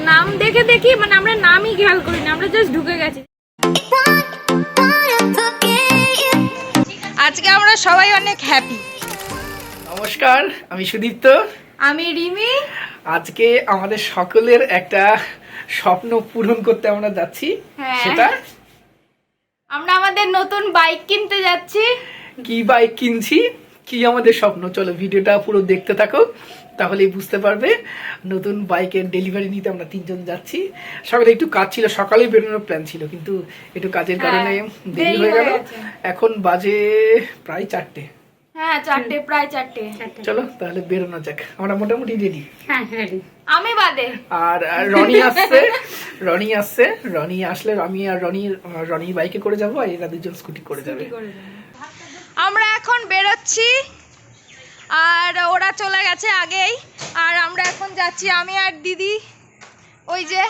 নাম দেখে দেখি মানে আমরা নামই খেয়াল করি না, আমরা জাস্ট ঢুকে গেছি। আজকে আমরা সবাই অনেক হ্যাপি। নমস্কার, আমি সুদীপ্ত, আমি রিমি। আজকে আমাদের সকলের একটা স্বপ্ন পূরণ করতে আমরা যাচ্ছি। সেটা আমরা আমাদের নতুন বাইক কিনতে যাচ্ছি। কি বাইক কিনছি, কি আমাদের স্বপ্ন, চলো ভিডিওটা পুরো দেখতে থাকো, তাহলেই বুঝতে পারবে। নতুন বাইকের ডেলিভারি নিতে আমরা 3 জন যাচ্ছি। সকালে একটু কাজ ছিল, সকালেই বেরোনোর প্ল্যান ছিল, কিন্তু একটু কাজের কারণে দেরি হয়ে গেল। এখন বাজে প্রায় 4টে। হ্যাঁ 4টে, প্রায় 4টে। চলো তাহলে বেরোনো যাক, আমরা মোটামুটি রেডি। হ্যাঁ রেডি, আমি বাদে। আর রনি আসছে, রনি আসলে আমি আর রনির বাইকে করে যাবো, আর এরা 2জন স্কুটি করে যাবে। আমরা এখন বেরোচ্ছি আর ওরা চলে গেছে আগেই, আর আমরা এখন যাচ্ছি আমি আর দিদি, ওই যে।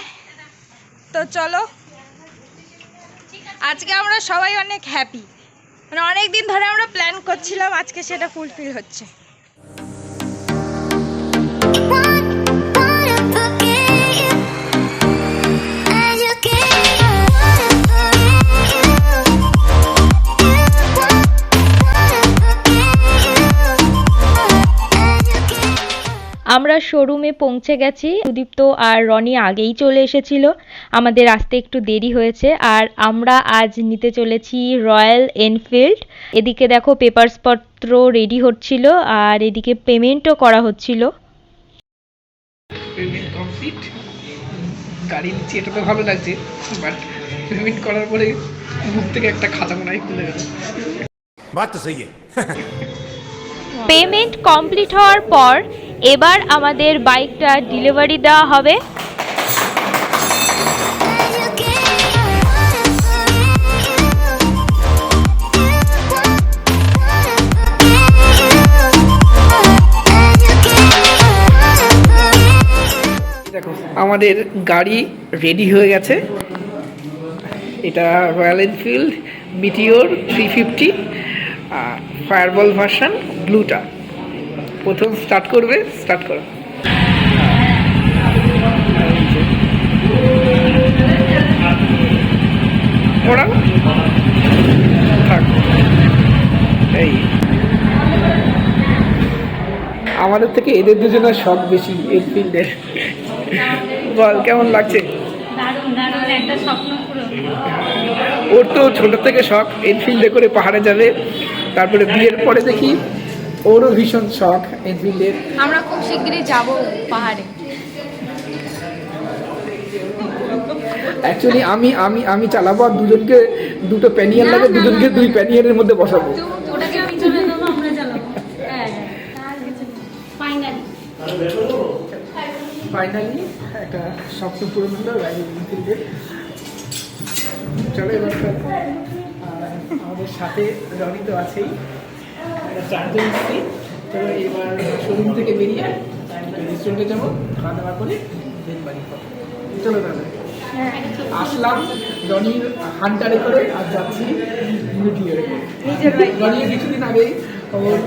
তো চলো, আজকে আমরা সবাই অনেক হ্যাপি, মানে অনেক দিন ধরে আমরা প্ল্যান করছিলাম, আজকে সেটা ফুলফিল হচ্ছে। আমরা শোরুমে পৌঁছে গেছি। সুদীপ্ত আর রনি আগেই চলে এসেছিল, আমাদের আসতে একটু দেরি হয়েছে। আর আমরা আজ নিতে চলেছি রয়্যাল এনফিল্ড। এদিকে দেখো পেপারস পত্র রেডি হচ্ছিল, আর এদিকে পেমেন্টও করা হচ্ছিল। পেমেন্ট কমপ্লিট, গাড়ি নিচ্ছি, এটা তো ভালো লাগছে, বাট পেমেন্ট করার পরে মুখ থেকে একটা খাতা মনে হয় খুলে গেল। বাত তো সহি পেমেন্ট কমপ্লিট হওয়ার পর এবার আমাদের বাইকটা ডেলিভারি দেওয়া হবে। দেখো আমাদের গাড়ি রেডি হয়ে গেছে। এটা Royal Enfield Meteor 350 Fireball version ব্লুটা। প্রথম স্টার্ট করবে, স্টার্ট করো। ওরাও থাক, এই আমাদের থেকে এদের দুজনের শখ বেশি এনফিল্ডের। বল কেমন লাগছে? ওর তো ছোট থেকে শখ এনফিল্ডে করে পাহাড়ে যাবে, তারপরে বিয়ের পরে দেখি ওরও ভীষণ শখ এনফিল্ডের। আমরা খুব শিগগিরই যাব পাহাড়ে। অ্যাকচুয়ালি আমি আমি আমি চালাবো, আর দুজনকে দুটো প্যানিয়ার লাগে, দুজনকে 2 প্যানিয়ারের মধ্যে বসাবো। ওটাকে আমি চলে যাবো, আমরা চালাবো। হ্যাঁ ফাইনালি একটা স্বপ্ন পূরণ হলো রয়্যাল এনফিল্ডের। চলো এবার আমাদের সাথে রনি তো আছেই, 4 জন আছি। চলো এবার শোরুম থেকে বেরিয়ে রেস্টুরেন্টে যাবো, খাওয়া দাওয়া করে দেন বাড়ি যাবো। চলো দাদা, আসলাম রনির হান্টারে করে, আর যাচ্ছি মিটিওরে করে। রনির কিছুদিন আগেই ওর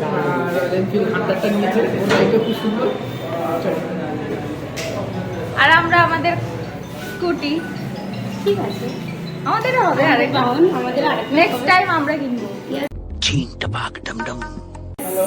রয়্যাল এনফিল্ড হান্টারটা নিয়েছে, ওর বাইকটা খুব সুন্দর। চলো, আর আমরা আমাদের স্কুটি, ঠিক আছে আমাদেরও হবে আরেকটা, আমাদের নেক্সট টাইম আমরা কিনবো। হ্যালো।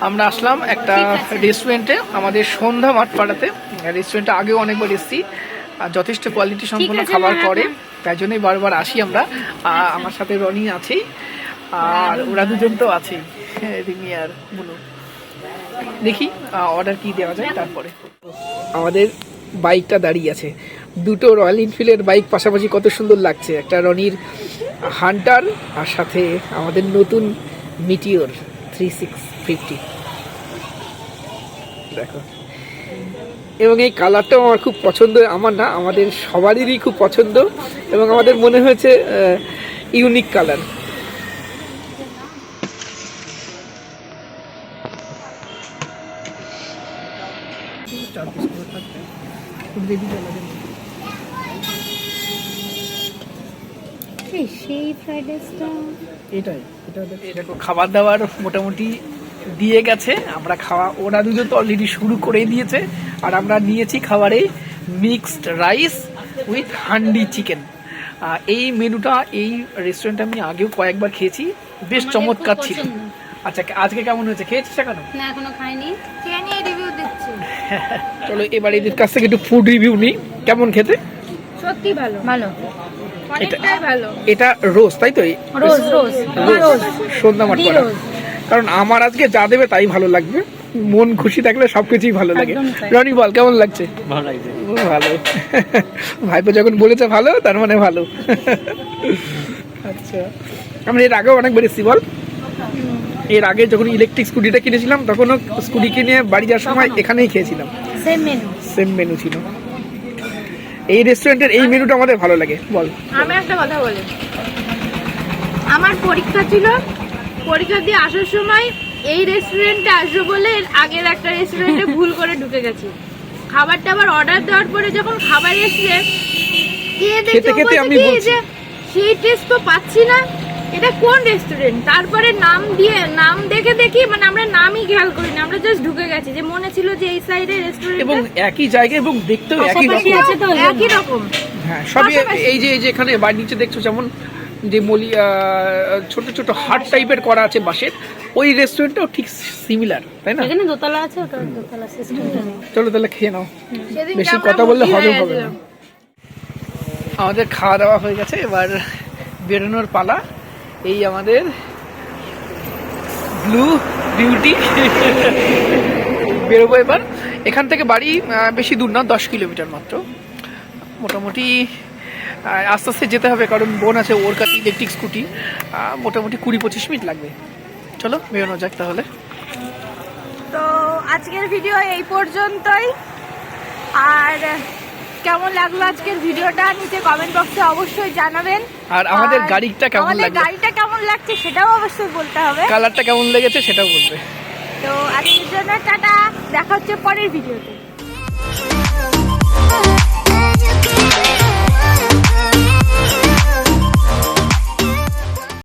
আমরা আসলাম একটা রেস্টুরেন্টে, আমাদের সন্ধ্যা মাঠপাড়াতে। রেস্টুরেন্টে আগেও অনেকবার এসেছি, আর যথেষ্ট কোয়ালিটি সম্পন্ন খাবার করে, তাই জন্যই বারবার আসি আমরা। আমার সাথে রনি আছেই। আর ওরা দুজন তো আছেই, রিমি আর বুনু। দেখি অর্ডার কি দেওয়া যায় তারপরে। আমাদের বাইকটা দাঁড়িয়ে আছে, দুটো রয়্যাল এনফিল্ডের বাইক পাশাপাশি, কত সুন্দর লাগছে। একটা রনির হান্টার আর সাথে আমাদের নতুন মিটিওর 3650 দেখো। এবং এই কালারটাও আমার খুব পছন্দ, আমার না আমাদের সবারই খুব পছন্দ, এবং আমাদের মনে হয়েছে ইউনিক কালার। সেই ফ্রাইড রাইসটা এটাই দেখো, খাবার দাবার মোটামুটি দিয়ে গেছে। আমরা খাওয়া, ওরা দুজন তো অলরেডি শুরু করে দিয়েছে, আর আমরা নিয়েছি খাবারে mixed rice with handi chicken. এই মেনুটা এই রেস্টুরেন্টে আমি আগেও কয়েকবার খেয়েছি, বেশ চমৎকার ছিল। আচ্ছা, আজকে কেমন হয়েছে, খেয়েছিস এখনো? না, এখনো খাইনি, খেয়ে নিয়ে রিভিউ দিচ্ছি। চলো এবার এদের কাছ থেকে একটু ফুড রিভিউ নিই, কেমন খেতে। সত্যি ভালো, ভালো। অনেকটাই ভালো। এটা রোজ, তাই তো? রোজ রোজ রোজ সন্ধ্যা মাঠ করা। কারণ আমার আজকে যা দেবে তাই ভালো লাগবে, মন খুশি থাকলে সবকিছুই ভালো লাগে। রনি বল, কেমন লাগছে? ভালো লাগছে। ভালো। ভাইপো যখন বলেছে ভালো, তার মানে ভালো। আচ্ছা, আমরা এর আগেও অনেকবার এসেছি বল। এর আগে যখন ইলেকট্রিক স্কুটিটা কিনেছিলাম, তখনও স্কুটি কিনে বাড়ি যাওয়ার সময় এখানেই খেয়েছিলাম, সেম মেনু ছিল। এই রেস্টুরেন্টের এই মেনুটা আমাদের ভালো লাগে। বল। আমি একটা কথা বলি, আমার পরীক্ষা ছিল, পরীক্ষা দিয়ে আসার সময় এই রেস্টুরেন্টে আসবো বলে আগের একটা রেস্টুরেন্টে ভুল করে ঢুকে গেছি। খাবারটা আবার অর্ডার দেওয়ার পরে যখন খাবার এসছে, খেতে খেতে আমি বলছি সেই টেস্ট তো পাচ্ছি না, এটা কোন রেস্টুরেন্ট। তারপরে নাম দেখে দেখি, মানে আমরা নামই খেয়াল করিনি, আমরা জাস্ট ঢুকে গেছি, যে মনে ছিল যে এই সাইডে রেস্টুরেন্ট, এবং একই জায়গায় এবং দেখতেও একই রকম। একই রকম। হ্যাঁ, সবই এই যে এখানে বাড়ির নিচে দেখছো, যেমন যে ছোট ছোট হাট টাইপের করা আছে বাঁশের, ওই রেস্টুরেন্টটাও ঠিক সিমিলার, তাই না? এখানে দোতলা আছে, ওটা দোতলা সিস্টেমটা নেই। চলো তাহলে খেয়ে নাও, সেদিনকে বেশি আমরা কথা বললে মুরগি হজম হয়ে হবে না। গেছিলাম। আমাদের খাওয়া দাওয়া হয়ে গেছে, এবার বেরোনোর পালা। এই আমাদের ব্লু বিউটি বেরোবো এবার। এখান থেকে বাড়ি বেশি দূর না, 10 কিলোমিটার মাত্র। মোটামুটি আস্তে আস্তে যেতে হবে, কারণ বোন আছে, ওর কাছে ইলেকট্রিক স্কুটি, মোটামুটি 20-25 মিনিট লাগবে। চলো বেরোনো যাক তাহলে। তো আজকের ভিডিও এই পর্যন্তই। আর কেমন লাগলো আজকের ভিডিওটা নিচে কমেন্ট বক্সে অবশ্যই জানাবেন। আর আমাদের গাড়িটা কেমন আমাদের লাগলো, গাড়িটা কেমন লাগছে সেটাও অবশ্যই বলতে হবে। কালারটা কেমন লেগেছে সেটাও বলবে। তো আজকের জন্য টাটা, দেখা হচ্ছে পরের ভিডিওতে।